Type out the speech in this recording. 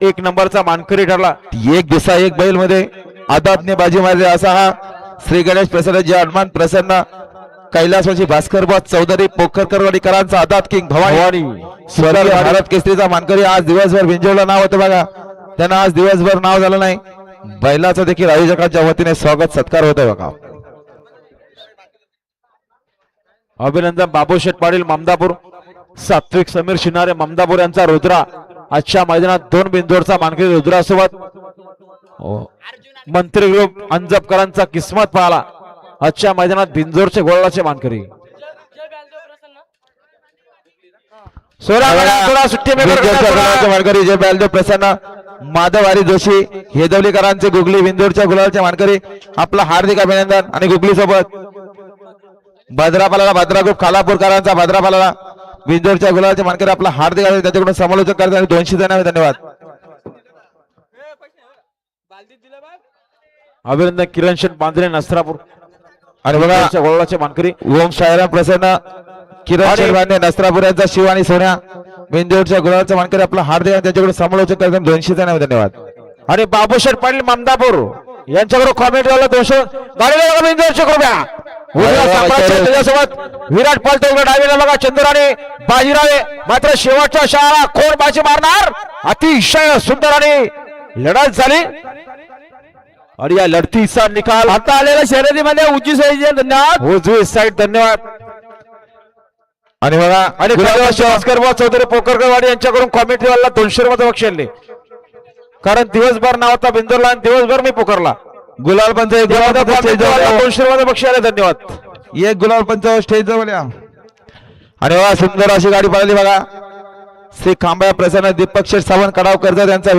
एक नंबरचा मानकरी ठरला। एक दिवसा एक बैल मध्ये आदातने बाजी मारली असा हा श्री गणेश प्रसन्न जे हनुमान प्रसन्न कैलासवासी भास्कर बॉस चौधरी पोखरकरवाडीकरांचा आदात किंग भवानी स्वर्गीय भारत केसरीचा मानकरी आज दिवसभर बिंजवला नाव होतं बघा, त्यांना आज दिवसभर नाव झालं नाही। बैलाचं देखील आयोजकांच्या वतीने स्वागत सत्कार होतोय बघा। अभिनंदन बाबू शेठ पाटील ममदापूर, सात्विक समीर शिनारे ममदापूर यांचा रुद्रा आजच्या मैदानात 2 बिंदूरचा मानकरी रुद्रासोबत मंत्री ग्रुप अंजपकरांचा किस्मत पाहला आजच्या मैदानात बिंजोरचे गोळाचे मानकरी। मानकरी जय बॅलदेव प्रसन्न माधवारी जोशी हेदवलीकरांचे गुगली बिंदूरच्या गुलालचे मानकरी आपलं हार्दिक अभिनंदन। आणि गुगली सोबत भद्रापाला भद्रा ग्रुप खालापूरकरांचा भद्रापाला बिंदूरच्या गुलालचे मानकरी आपला हार्दिक अभिनंदन, त्यांच्याकडून समालोचक करताना 200 जणांना धन्यवाद। अभिनंदन किरण शेठ बांद्रे नसरापूर आणि बघा गोळाचे मानकरी ओम शायराम प्रसन्न किरण शेठ बांद्रे नसरापूर यांचा शिव आणि सोन्या बिंदूरच्या गुलालचे मानकरी आपला हार्दिक आणि त्यांच्याकडून समालोचक करताना 200 जणांना धन्यवाद। आणि बाबू शेठ पाटील ममदापूर यांच्याकडून कॉमेंट वाला 200 गाडीला बिंदूरच्या कृपया त्याच्यासोबत विराट पलटवलं डावीला बघा चंद्राने बाजीरावे, मात्र शेवटच्या शाळा कोण बाजी मारणार अतिशय सुंदर आणि लढत झाली आणि या लढतीचा निकाल आता आलेल्या शर्यतीमध्ये उजवी साईड धन्यवाद, उजवी साईड धन्यवाद। आणि बघा आणि भास्कर चौधरी पोखरकरवाडी यांच्याकडून कॉमेंट्री वाला 200 रुपये बक्षीस आणले, कारण दिवसभर नाव होता बिंदूरला आणि दिवसभर मी पोखरला। गुलाल पंच 200 रुपये बक्षीस आले, धन्यवाद। एक गुलाल पंच स्टेज जवळ या। आणि बघा सुंदर अशी गाडी पळाली बघा, श्री खांबा प्रसन्न दीपक शेठ सावंत कडावकरचा त्यांचा